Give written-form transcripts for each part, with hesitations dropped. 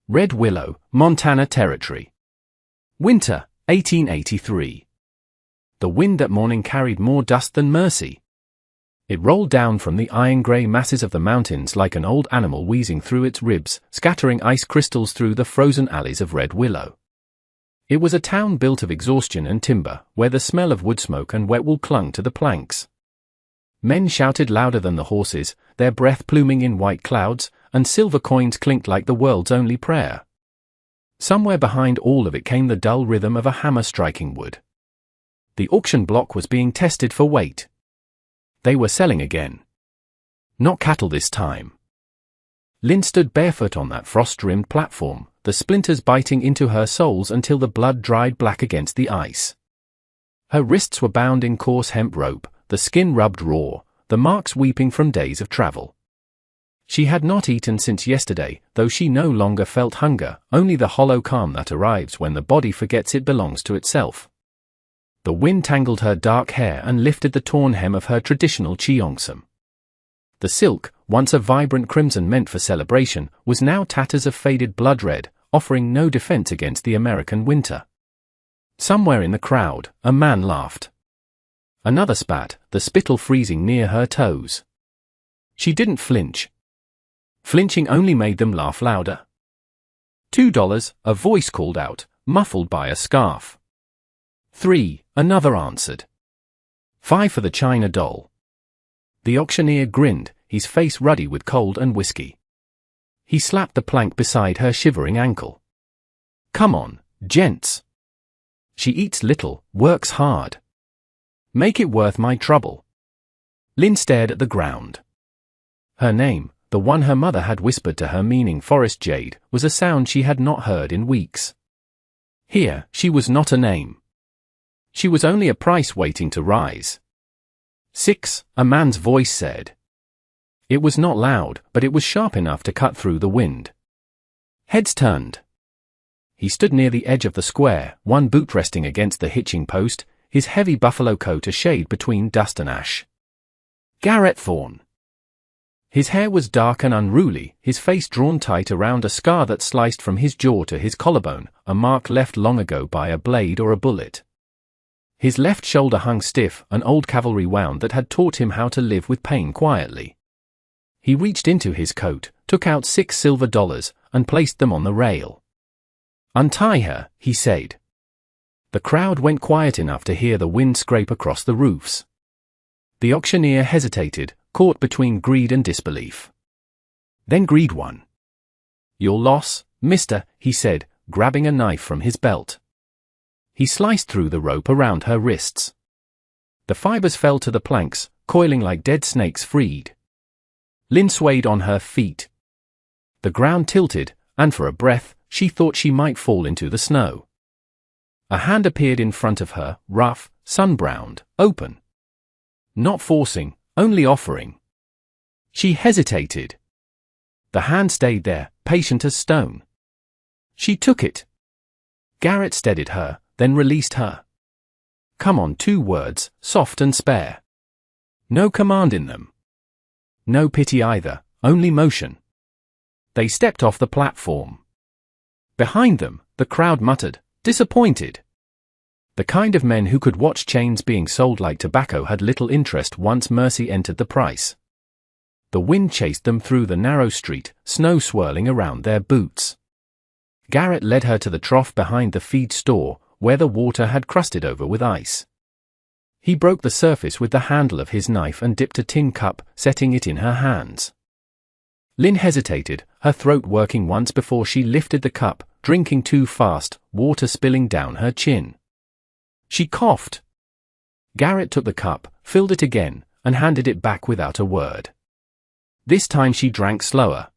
Red Willow, Montana Territory. Winter, 1883. The wind that morning carried more dust than mercy. It rolled down from the iron-gray masses of the mountains like an old animal wheezing through its ribs, scattering ice crystals through the frozen alleys of Red Willow. It was a town built of exhaustion and timber, where the smell of wood smoke and wet wool clung to the planks. Men shouted louder than the horses, their breath pluming in white clouds, and silver coins clinked like the world's only prayer. Somewhere behind all of it came the dull rhythm of a hammer striking wood. The auction block was being tested for weight. They were selling again. Not cattle this time. Lynn stood barefoot on that frost-rimmed platform, the splinters biting into her soles until the blood dried black against the ice. Her wrists were bound in coarse hemp rope, the skin rubbed raw, the marks weeping from days of travel. She had not eaten since yesterday, though she no longer felt hunger, only the hollow calm that arrives when the body forgets it belongs to itself. The wind tangled her dark hair and lifted the torn hem of her traditional cheongsam. The silk, once a vibrant crimson meant for celebration, was now tatters of faded blood red, offering no defense against the American winter. Somewhere in the crowd, a man laughed. Another spat, the spittle freezing near her toes. She didn't flinch. Flinching only made them laugh louder. $2, a voice called out, muffled by a scarf. $3, another answered. $5 for the China doll. The auctioneer grinned, his face ruddy with cold and whiskey. He slapped the plank beside her shivering ankle. Come on, gents. She eats little, works hard. Make it worth my trouble. Lynn stared at the ground. Her name, the one her mother had whispered to her meaning forest jade, was a sound she had not heard in weeks. Here, she was not a name. She was only a price waiting to rise. $6, a man's voice said. It was not loud, but it was sharp enough to cut through the wind. Heads turned. He stood near the edge of the square, one boot resting against the hitching post, his heavy buffalo coat a shade between dust and ash. Garrett Thorne. His hair was dark and unruly, his face drawn tight around a scar that sliced from his jaw to his collarbone, a mark left long ago by a blade or a bullet. His left shoulder hung stiff, an old cavalry wound that had taught him how to live with pain quietly. He reached into his coat, took out $6 silver, and placed them on the rail. Untie her, he said. The crowd went quiet enough to hear the wind scrape across the roofs. The auctioneer hesitated, caught between greed and disbelief. Then greed won. Your loss, mister, he said, grabbing a knife from his belt. He sliced through the rope around her wrists. The fibers fell to the planks, coiling like dead snakes freed. Lynn swayed on her feet. The ground tilted, and for a breath, she thought she might fall into the snow. A hand appeared in front of her, rough, sun-browned, open. Not forcing, only offering. She hesitated. The hand stayed there, patient as stone. She took it. Garrett steadied her, then released her. Come on, 2 words, soft and spare. No command in them. No pity either, only motion. They stepped off the platform. Behind them, the crowd muttered, disappointed. The kind of men who could watch chains being sold like tobacco had little interest once mercy entered the price. The wind chased them through the narrow street, snow swirling around their boots. Garrett led her to the trough behind the feed store, where the water had crusted over with ice. He broke the surface with the handle of his knife and dipped a tin cup, setting it in her hands. Lynn hesitated, her throat working once before she lifted the cup, drinking too fast, water spilling down her chin. She coughed. Garrett took the cup, filled it again, and handed it back without a word. This time she drank slower.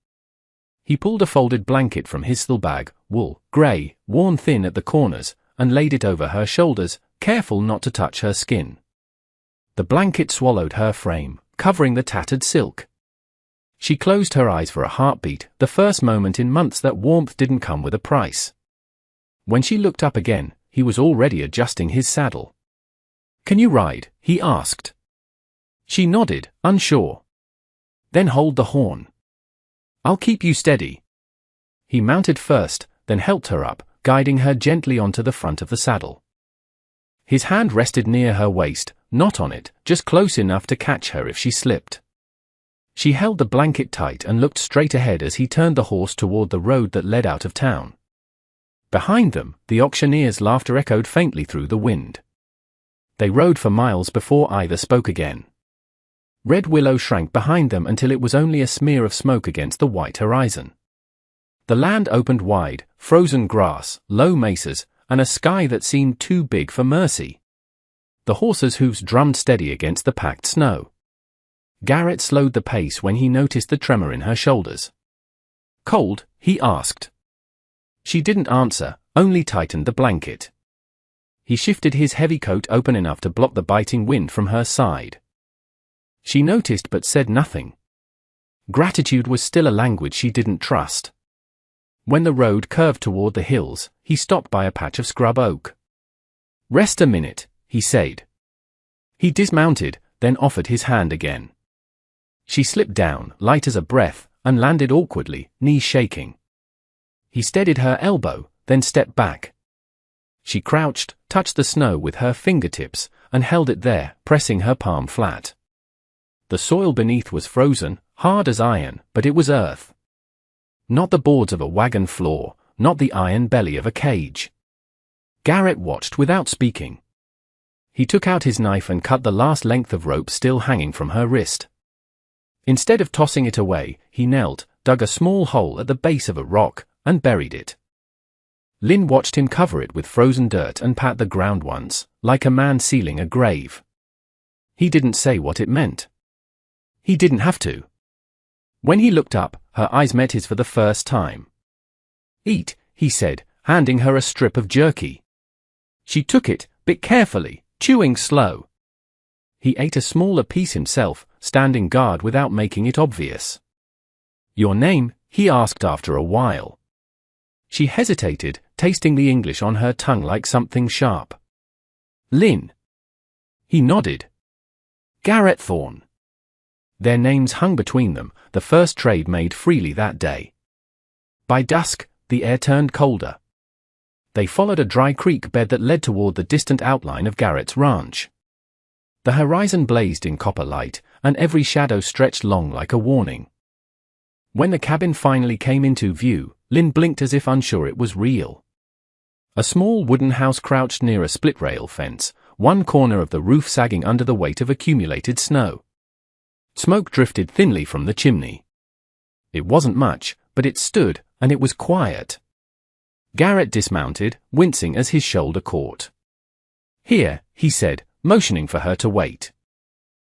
He pulled a folded blanket from his saddlebag, wool, grey, worn thin at the corners, and laid it over her shoulders, careful not to touch her skin. The blanket swallowed her frame, covering the tattered silk. She closed her eyes for a heartbeat, the first moment in months that warmth didn't come with a price. When she looked up again, he was already adjusting his saddle. Can you ride? He asked. She nodded, unsure. Then hold the horn. I'll keep you steady. He mounted first, then helped her up, guiding her gently onto the front of the saddle. His hand rested near her waist, not on it, just close enough to catch her if she slipped. She held the blanket tight and looked straight ahead as he turned the horse toward the road that led out of town. Behind them, the auctioneer's laughter echoed faintly through the wind. They rode for miles before either spoke again. Red Willow shrank behind them until it was only a smear of smoke against the white horizon. The land opened wide, frozen grass, low mesas, and a sky that seemed too big for mercy. The horses' hooves drummed steady against the packed snow. Garrett slowed the pace when he noticed the tremor in her shoulders. "Cold?" he asked. She didn't answer, only tightened the blanket. He shifted his heavy coat open enough to block the biting wind from her side. She noticed but said nothing. Gratitude was still a language she didn't trust. When the road curved toward the hills, he stopped by a patch of scrub oak. "Rest a minute," he said. He dismounted, then offered his hand again. She slipped down, light as a breath, and landed awkwardly, knees shaking. He steadied her elbow, then stepped back. She crouched, touched the snow with her fingertips, and held it there, pressing her palm flat. The soil beneath was frozen, hard as iron, but it was earth. Not the boards of a wagon floor, not the iron belly of a cage. Garrett watched without speaking. He took out his knife and cut the last length of rope still hanging from her wrist. Instead of tossing it away, he knelt, dug a small hole at the base of a rock, and buried it. Lynn watched him cover it with frozen dirt and pat the ground once, like a man sealing a grave. He didn't say what it meant. He didn't have to. When he looked up, her eyes met his for the first time. "Eat," he said, handing her a strip of jerky. She took it, bit carefully, chewing slow. He ate a smaller piece himself, standing guard without making it obvious. "Your name?" he asked after a while. She hesitated, tasting the English on her tongue like something sharp. "Lynn." He nodded. "Garrett Thorne." Their names hung between them, the first trade made freely that day. By dusk, the air turned colder. They followed a dry creek bed that led toward the distant outline of Garrett's ranch. The horizon blazed in copper light, and every shadow stretched long like a warning. When the cabin finally came into view, Lynn blinked as if unsure it was real. A small wooden house crouched near a split-rail fence, one corner of the roof sagging under the weight of accumulated snow. Smoke drifted thinly from the chimney. It wasn't much, but it stood, and it was quiet. Garrett dismounted, wincing as his shoulder caught. "Here," he said, motioning for her to wait.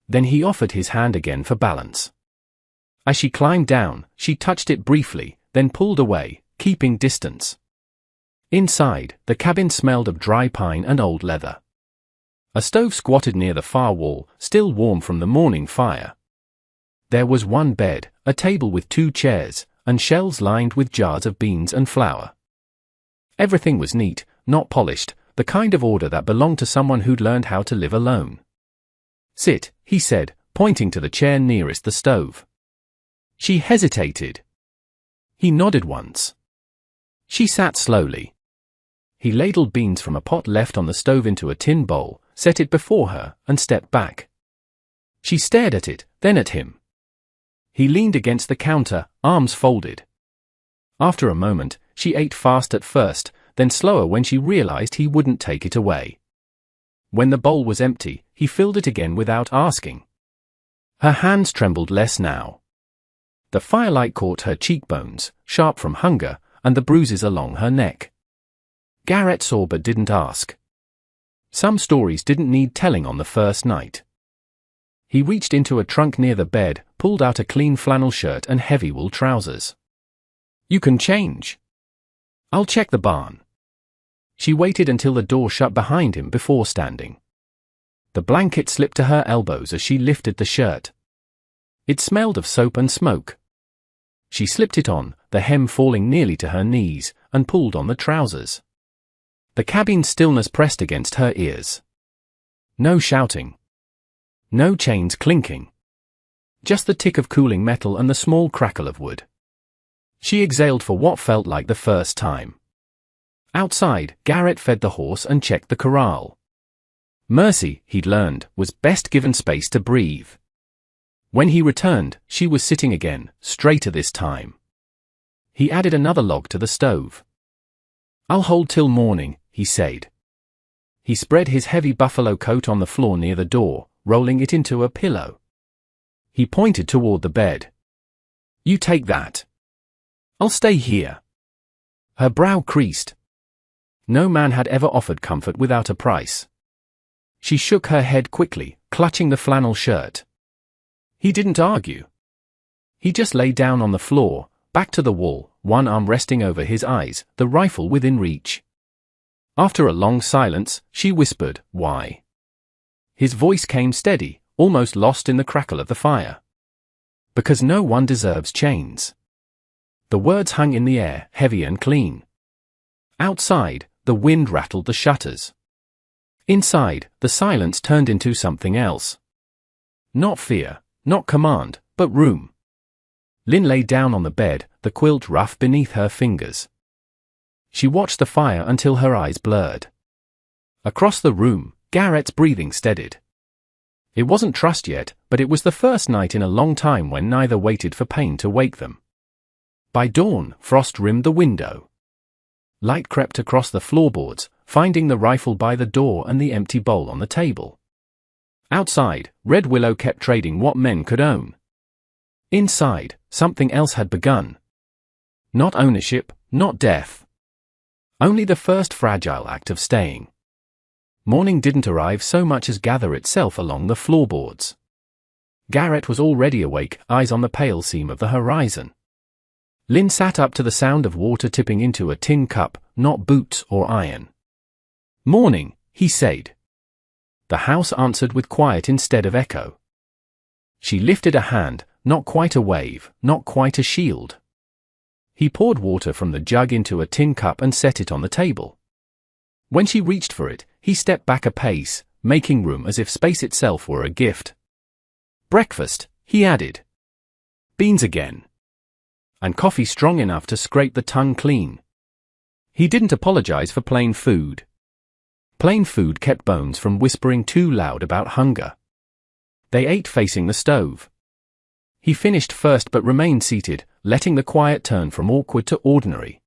Then he offered his hand again for balance. As she climbed down, she touched it briefly, then pulled away, keeping distance. Inside, the cabin smelled of dry pine and old leather. A stove squatted near the far wall, still warm from the morning fire. There was one bed, a table with 2 chairs, and shelves lined with jars of beans and flour. Everything was neat, not polished, the kind of order that belonged to someone who'd learned how to live alone. "Sit," he said, pointing to the chair nearest the stove. She hesitated. He nodded once. She sat slowly. He ladled beans from a pot left on the stove into a tin bowl, set it before her, and stepped back. She stared at it, then at him. He leaned against the counter, arms folded. After a moment, she ate fast at first, then slower when she realized he wouldn't take it away. When the bowl was empty, he filled it again without asking. Her hands trembled less now. The firelight caught her cheekbones, sharp from hunger, and the bruises along her neck. Garrett saw but didn't ask. Some stories didn't need telling on the first night. He reached into a trunk near the bed, pulled out a clean flannel shirt and heavy wool trousers. "You can change. I'll check the barn." She waited until the door shut behind him before standing. The blanket slipped to her elbows as she lifted the shirt. It smelled of soap and smoke. She slipped it on, the hem falling nearly to her knees, and pulled on the trousers. The cabin's stillness pressed against her ears. No shouting. No chains clinking. Just the tick of cooling metal and the small crackle of wood. She exhaled for what felt like the first time. Outside, Garrett fed the horse and checked the corral. Mercy, he'd learned, was best given space to breathe. When he returned, she was sitting again, straighter this time. He added another log to the stove. "I'll hold till morning," he said. He spread his heavy buffalo coat on the floor near the door, rolling it into a pillow. He pointed toward the bed. "You take that. I'll stay here." Her brow creased. No man had ever offered comfort without a price. She shook her head quickly, clutching the flannel shirt. He didn't argue. He just lay down on the floor, back to the wall, one arm resting over his eyes, the rifle within reach. After a long silence, she whispered, "Why?" His voice came steady, almost lost in the crackle of the fire. "Because no one deserves chains." The words hung in the air, heavy and clean. Outside, the wind rattled the shutters. Inside, the silence turned into something else. Not fear, not command, but room. Lynn lay down on the bed, the quilt rough beneath her fingers. She watched the fire until her eyes blurred. Across the room, Garrett's breathing steadied. It wasn't trust yet, but it was the first night in a long time when neither waited for pain to wake them. By dawn, frost rimmed the window. Light crept across the floorboards, finding the rifle by the door and the empty bowl on the table. Outside, Red Willow kept trading what men could own. Inside, something else had begun. Not ownership, not death. Only the first fragile act of staying. Morning didn't arrive so much as gather itself along the floorboards. Garrett was already awake, eyes on the pale seam of the horizon. Lynn sat up to the sound of water tipping into a tin cup, not boots or iron. "Morning," he said. The house answered with quiet instead of echo. She lifted a hand, not quite a wave, not quite a shield. He poured water from the jug into a tin cup and set it on the table. When she reached for it, he stepped back a pace, making room as if space itself were a gift. "Breakfast," he added. "Beans again. And coffee strong enough to scrape the tongue clean." He didn't apologize for plain food. Plain food kept Bones from whispering too loud about hunger. They ate facing the stove. He finished first but remained seated, letting the quiet turn from awkward to ordinary.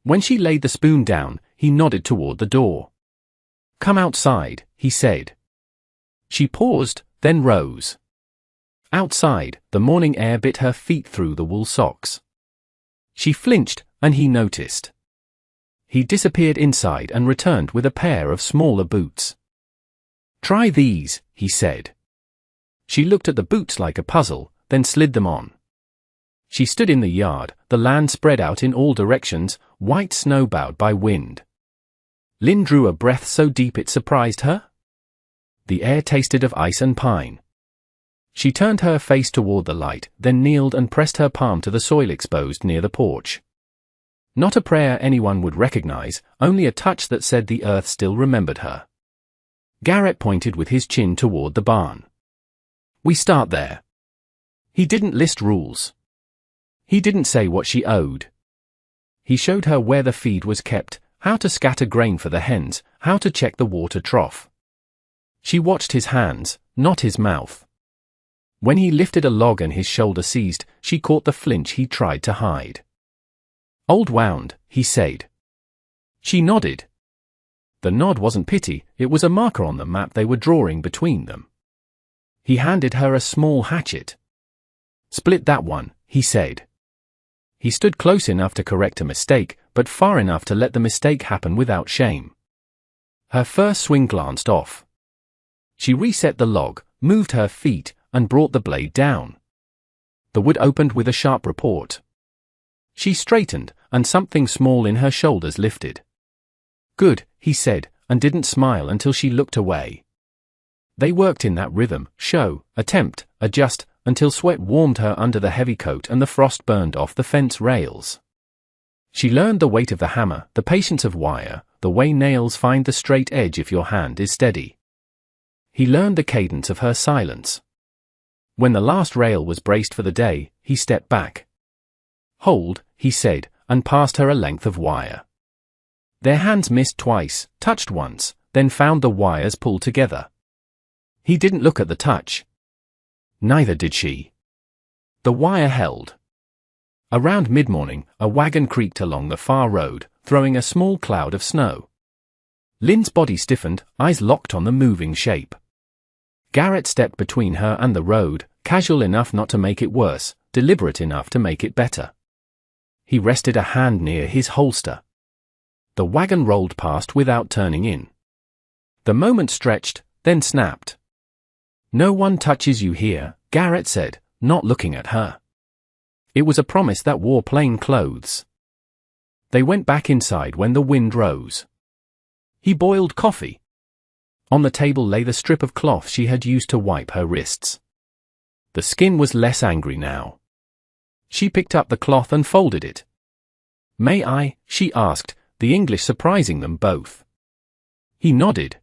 When she laid the spoon down, he nodded toward the door. "Come outside," he said. She paused, then rose. Outside, the morning air bit her feet through the wool socks. She flinched, and he noticed. He disappeared inside and returned with a pair of smaller boots. "Try these," he said. She looked at the boots like a puzzle, then slid them on. She stood in the yard, the land spread out in all directions, white snow bowed by wind. Lynn drew a breath so deep it surprised her. The air tasted of ice and pine. She turned her face toward the light, then kneeled and pressed her palm to the soil exposed near the porch. Not a prayer anyone would recognize, only a touch that said the earth still remembered her. Garrett pointed with his chin toward the barn. "We start there." He didn't list rules. He didn't say what she owed. He showed her where the feed was kept, how to scatter grain for the hens, how to check the water trough. She watched his hands, not his mouth. When he lifted a log and his shoulder seized, she caught the flinch he tried to hide. "Old wound," he said. She nodded. The nod wasn't pity, it was a marker on the map they were drawing between them. He handed her a small hatchet. "Split that one," he said. He stood close enough to correct a mistake, but far enough to let the mistake happen without shame. Her first swing glanced off. She reset the log, moved her feet, and brought the blade down. The wood opened with a sharp report. She straightened, and something small in her shoulders lifted. "Good," he said, and didn't smile until she looked away. They worked in that rhythm, show, attempt, adjust, until sweat warmed her under the heavy coat and the frost burned off the fence rails. She learned the weight of the hammer, the patience of wire, the way nails find the straight edge if your hand is steady. He learned the cadence of her silence. When the last rail was braced for the day, he stepped back. Hold, he said, and passed her a length of wire. Their hands missed twice, touched once, then found the wires pulled together. He didn't look at the touch. Neither did she. The wire held. Around mid-morning, a wagon creaked along the far road, throwing a small cloud of snow. Lynn's body stiffened, eyes locked on the moving shape. Garrett stepped between her and the road, casual enough not to make it worse, deliberate enough to make it better. He rested a hand near his holster. The wagon rolled past without turning in. The moment stretched, then snapped. "No one touches you here," Garrett said, not looking at her. It was a promise that wore plain clothes. They went back inside when the wind rose. He boiled coffee. On the table lay the strip of cloth she had used to wipe her wrists. The skin was less angry now. She picked up the cloth and folded it. "May I?" she asked, the English surprising them both. He nodded.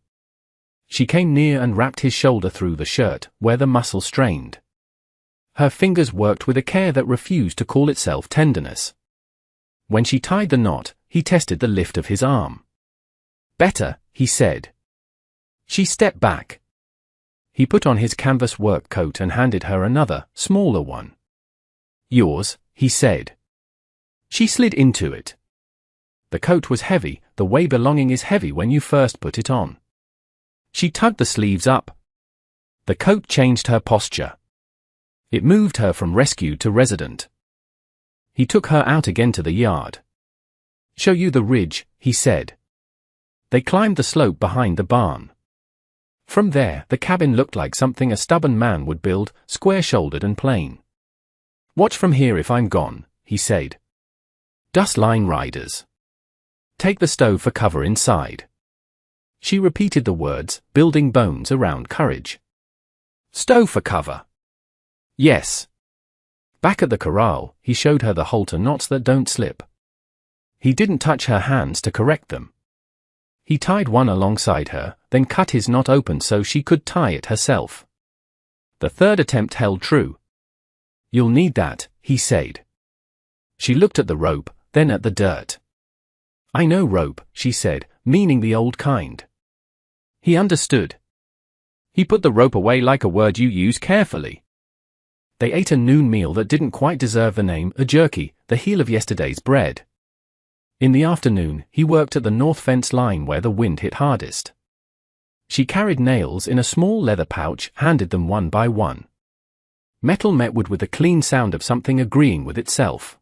She came near and wrapped his shoulder through the shirt, where the muscle strained. Her fingers worked with a care that refused to call itself tenderness. When she tied the knot, he tested the lift of his arm. "Better," he said. She stepped back. He put on his canvas work coat and handed her another, smaller one. "Yours," he said. She slid into it. The coat was heavy, the way belonging is heavy when you first put it on. She tugged the sleeves up. The coat changed her posture. It moved her from rescued to resident. He took her out again to the yard. "Show you the ridge," he said. They climbed the slope behind the barn. From there, the cabin looked like something a stubborn man would build, square-shouldered and plain. "Watch from here if I'm gone," he said. "Dust line riders. Take the stove for cover inside." She repeated the words, building bones around courage. "Stove for cover." "Yes." Back at the corral, he showed her the halter knots that don't slip. He didn't touch her hands to correct them. He tied one alongside her, then cut his knot open so she could tie it herself. The third attempt held true. "You'll need that," he said. She looked at the rope, then at the dirt. "I know rope," she said, meaning the old kind. He understood. He put the rope away like a word you use carefully. They ate a noon meal that didn't quite deserve the name, a jerky, the heel of yesterday's bread. In the afternoon, he worked at the north fence line where the wind hit hardest. She carried nails in a small leather pouch, handed them one by one. Metal met wood with the clean sound of something agreeing with itself.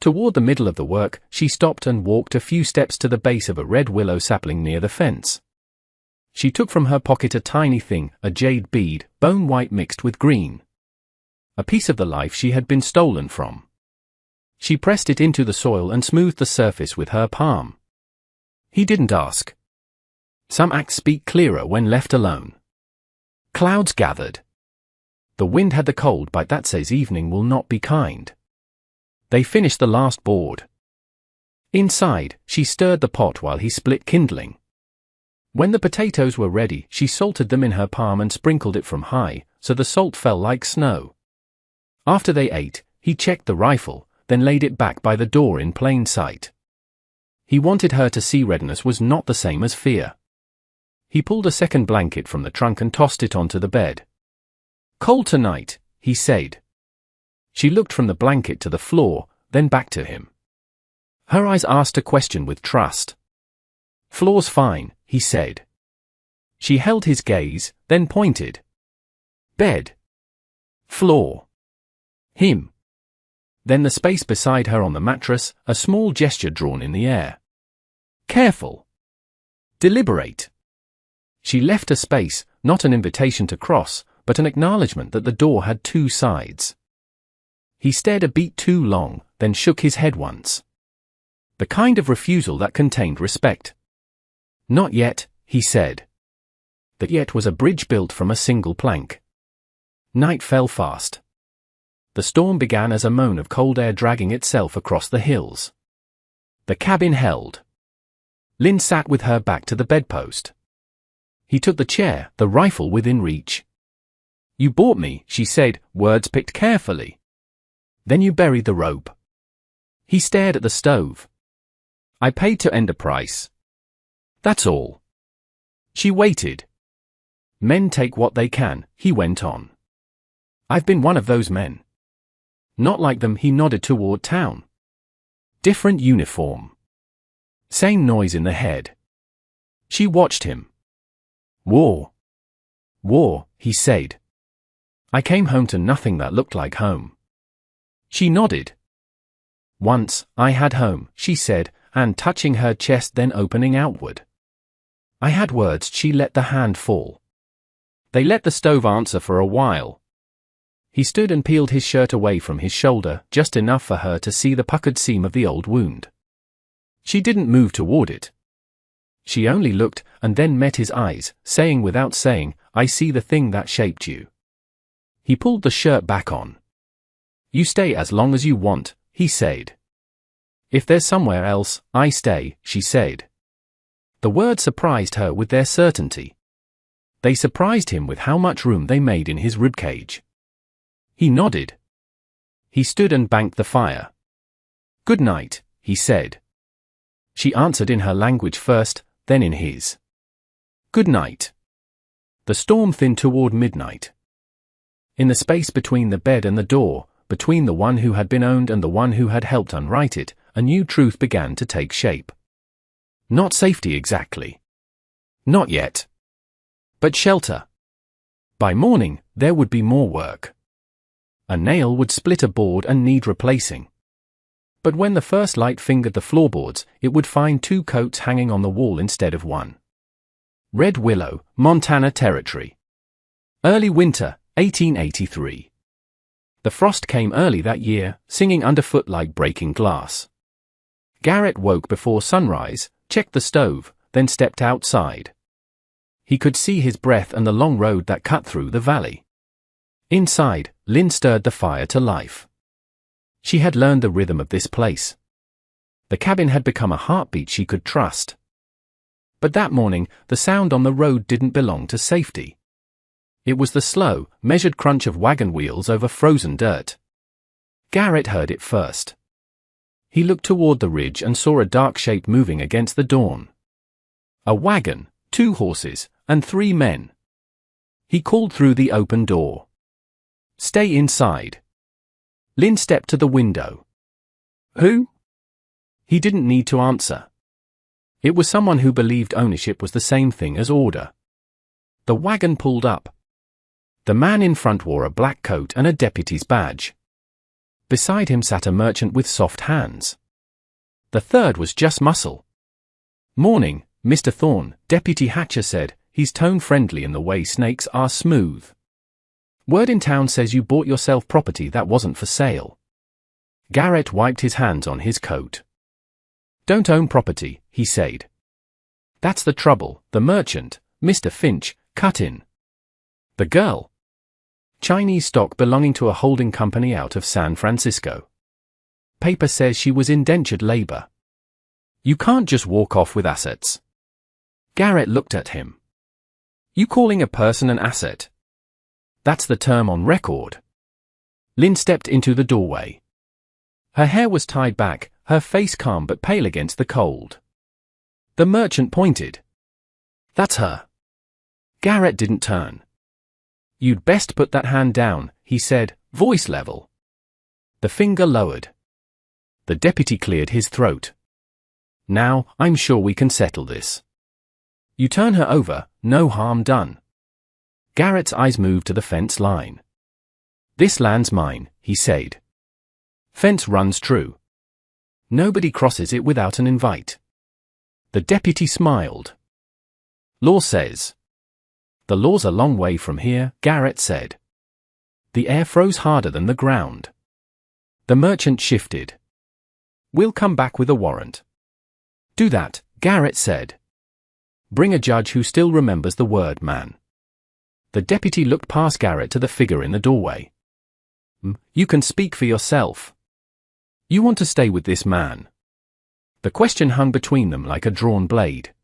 Toward the middle of the work, she stopped and walked a few steps to the base of a red willow sapling near the fence. She took from her pocket a tiny thing, a jade bead, bone white mixed with green. A piece of the life she had been stolen from. She pressed it into the soil and smoothed the surface with her palm. He didn't ask. Some acts speak clearer when left alone. Clouds gathered. The wind had the cold bite that says evening will not be kind. They finished the last board. Inside, she stirred the pot while he split kindling. When the potatoes were ready, she salted them in her palm and sprinkled it from high, so the salt fell like snow. After they ate, he checked the rifle, then laid it back by the door in plain sight. He wanted her to see readiness was not the same as fear. He pulled a second blanket from the trunk and tossed it onto the bed. "Cold tonight," he said. She looked from the blanket to the floor, then back to him. Her eyes asked a question with trust. "Floor's fine," he said. She held his gaze, then pointed. "Bed. Floor. Him." Then the space beside her on the mattress, a small gesture drawn in the air. "Careful. Deliberate." She left a space, not an invitation to cross, but an acknowledgement that the door had two sides. He stared a beat too long, then shook his head once. The kind of refusal that contained respect. "Not yet," he said. The yet was a bridge built from a single plank. Night fell fast. The storm began as a moan of cold air dragging itself across the hills. The cabin held. Lynn sat with her back to the bedpost. He took the chair, the rifle within reach. "You bought me," she said, words picked carefully. "Then you buried the rope." He stared at the stove. I paid to enterprise. That's all. She waited. Men take what they can, he went on. I've been one of those men. Not like them, he nodded toward town. Different uniform. Same noise in the head. She watched him. War. War, he said. I came home to nothing that looked like home. She nodded. Once, I had home, she said, hand touching her chest then opening outward. I had words, she let the hand fall. They let the stove answer for a while. He stood and peeled his shirt away from his shoulder, just enough for her to see the puckered seam of the old wound. She didn't move toward it. She only looked, and then met his eyes, saying without saying, I see the thing that shaped you. He pulled the shirt back on. You stay as long as you want, he said. If there's somewhere else, I stay, she said. The words surprised her with their certainty. They surprised him with how much room they made in his ribcage. He nodded. He stood and banked the fire. Good night, he said. She answered in her language first, then in his. Good night. The storm thinned toward midnight. In the space between the bed and the door, between the one who had been owned and the one who had helped unwrite it, a new truth began to take shape. Not safety exactly. Not yet. But shelter. By morning, there would be more work. A nail would split a board and need replacing. But when the first light fingered the floorboards, it would find 2 coats hanging on the wall instead of 1. Red Willow, Montana Territory. Early winter, 1883. The frost came early that year, singing underfoot like breaking glass. Garrett woke before sunrise, checked the stove, then stepped outside. He could see his breath and the long road that cut through the valley. Inside, Lynn stirred the fire to life. She had learned the rhythm of this place. The cabin had become a heartbeat she could trust. But that morning, the sound on the road didn't belong to safety. It was the slow, measured crunch of wagon wheels over frozen dirt. Garrett heard it first. He looked toward the ridge and saw a dark shape moving against the dawn. A wagon, 2 horses, and 3 men. He called through the open door. Stay inside. Lynn stepped to the window. Who? He didn't need to answer. It was someone who believed ownership was the same thing as order. The wagon pulled up. The man in front wore a black coat and a deputy's badge. Beside him sat a merchant with soft hands. The third was just muscle. Morning, Mr. Thorne, Deputy Hatcher said, his tone friendly in the way snakes are smooth. Word in town says you bought yourself property that wasn't for sale. Garrett wiped his hands on his coat. Don't own property, he said. That's the trouble, the merchant, Mr. Finch, cut in. The girl. Chinese stock belonging to a holding company out of San Francisco. Paper says she was indentured labor. You can't just walk off with assets. Garrett looked at him. You calling a person an asset? That's the term on record. Lynn stepped into the doorway. Her hair was tied back, her face calm but pale against the cold. The merchant pointed. That's her. Garrett didn't turn. You'd best put that hand down, he said, voice level. The finger lowered. The deputy cleared his throat. Now, I'm sure we can settle this. You turn her over, no harm done. Garrett's eyes moved to the fence line. This land's mine, he said. Fence runs true. Nobody crosses it without an invite. The deputy smiled. Law says. The law's a long way from here, Garrett said. The air froze harder than the ground. The merchant shifted. We'll come back with a warrant. Do that, Garrett said. Bring a judge who still remembers the word man. The deputy looked past Garrett to the figure in the doorway. You can speak for yourself. You want to stay with this man. The question hung between them like a drawn blade.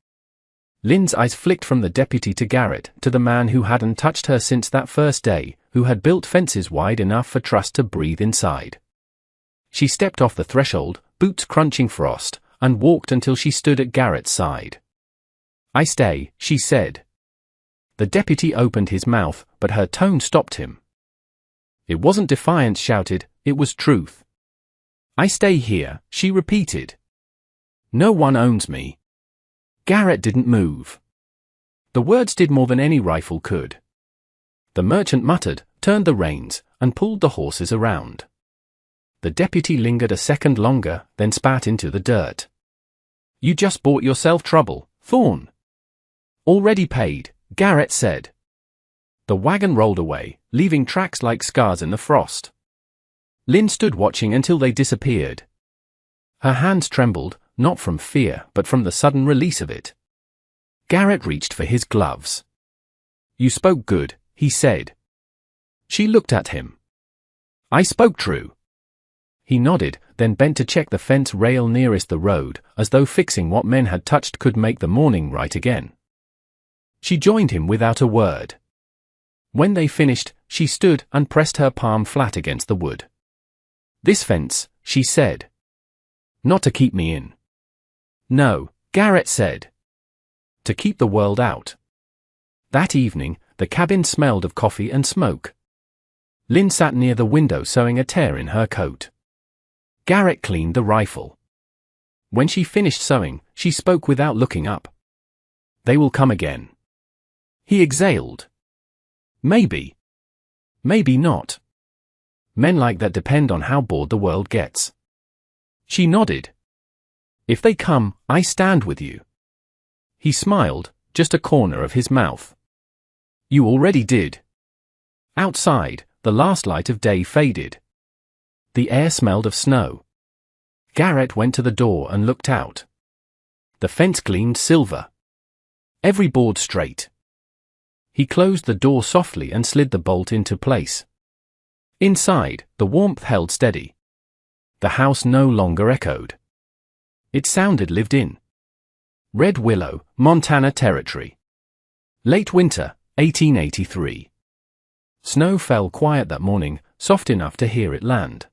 Lynn's eyes flicked from the deputy to Garrett, to the man who hadn't touched her since that first day, who had built fences wide enough for trust to breathe inside. She stepped off the threshold, boots crunching frost, and walked until she stood at Garrett's side. "I stay," she said. The deputy opened his mouth, but her tone stopped him. It wasn't defiance shouted, it was truth. "I stay here," she repeated. "No one owns me." Garrett didn't move. The words did more than any rifle could. The merchant muttered, turned the reins, and pulled the horses around. The deputy lingered a second longer, then spat into the dirt. "You just bought yourself trouble, Thorne." "Already paid," Garrett said. The wagon rolled away, leaving tracks like scars in the frost. Lynn stood watching until they disappeared. Her hands trembled, not from fear, but from the sudden release of it. Garrett reached for his gloves. "You spoke good," he said. She looked at him. "I spoke true." He nodded, then bent to check the fence rail nearest the road, as though fixing what men had touched could make the morning right again. She joined him without a word. When they finished, she stood and pressed her palm flat against the wood. "This fence," she said. "Not to keep me in." "No," Garrett said. "To keep the world out." That evening, the cabin smelled of coffee and smoke. Lynn sat near the window sewing a tear in her coat. Garrett cleaned the rifle. When she finished sewing, she spoke without looking up. "They will come again." He exhaled. "Maybe. Maybe not. Men like that depend on how bored the world gets." She nodded. "If they come, I stand with you." He smiled, just a corner of his mouth. "You already did." Outside, the last light of day faded. The air smelled of snow. Garrett went to the door and looked out. The fence gleamed silver. Every board straight. He closed the door softly and slid the bolt into place. Inside, the warmth held steady. The house no longer echoed. It sounded lived in. Red Willow, Montana Territory. Late winter, 1883. Snow fell quiet that morning, soft enough to hear it land.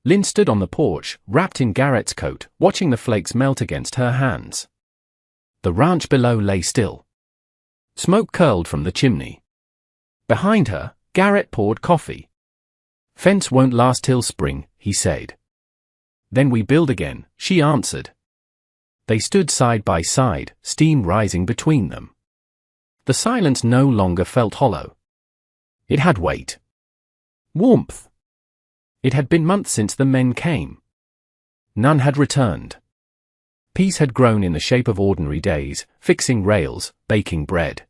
Lynn stood on the porch, wrapped in Garrett's coat, watching the flakes melt against her hands. The ranch below lay still. Smoke curled from the chimney. Behind her, Garrett poured coffee. "Fence won't last till spring," he said. "Then we build again," she answered. They stood side by side, steam rising between them. The silence no longer felt hollow. It had weight. Warmth. It had been months since the men came. None had returned. Peace had grown in the shape of ordinary days, fixing rails, baking bread.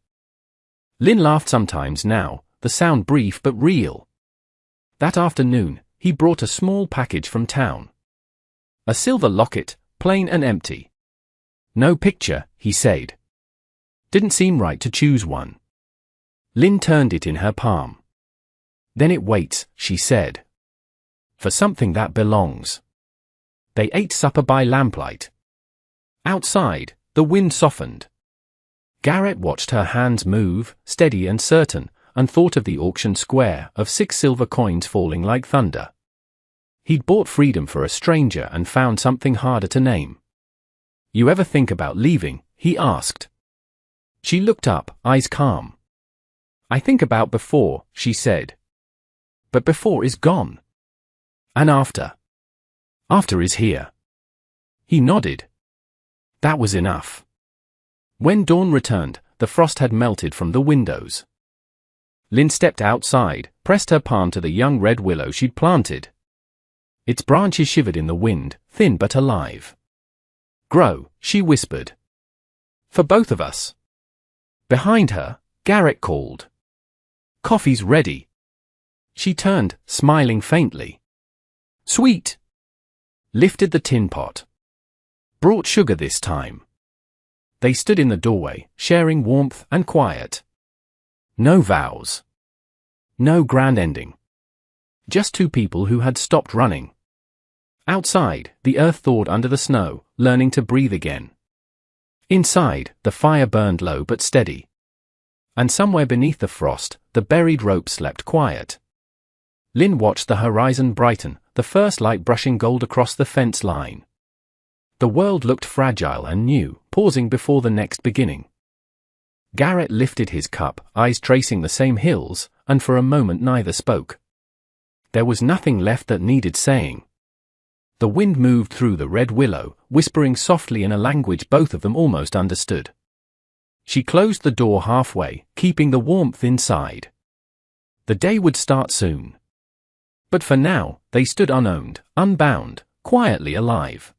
Lynn laughed sometimes now, the sound brief but real. That afternoon, he brought a small package from town. A silver locket, plain and empty. "No picture," he said. Didn't seem right to choose one. Lynn turned it in her palm. "Then it waits," she said. "For something that belongs." They ate supper by lamplight. Outside, the wind softened. Garrett watched her hands move, steady and certain, and thought of the auction square of 6 silver coins falling like thunder. He'd bought freedom for a stranger and found something harder to name. "You ever think about leaving?" he asked. She looked up, eyes calm. "I think about before," she said. "But before is gone." "And after?" "After is here." He nodded. That was enough. When dawn returned, the frost had melted from the windows. Lynn stepped outside, pressed her palm to the young red willow she'd planted. Its branches shivered in the wind, thin but alive. "Grow," she whispered. "For both of us." Behind her, Garrett called. "Coffee's ready." She turned, smiling faintly. "Sweet." Lifted the tin pot. Brought sugar this time. They stood in the doorway, sharing warmth and quiet. No vows. No grand ending. Just two people who had stopped running. Outside, the earth thawed under the snow, learning to breathe again. Inside, the fire burned low but steady. And somewhere beneath the frost, the buried rope slept quiet. Lynn watched the horizon brighten, the first light brushing gold across the fence line. The world looked fragile and new, pausing before the next beginning. Garrett lifted his cup, eyes tracing the same hills, and for a moment neither spoke. There was nothing left that needed saying. The wind moved through the red willow, whispering softly in a language both of them almost understood. She closed the door halfway, keeping the warmth inside. The day would start soon. But for now, they stood unowned, unbound, quietly alive.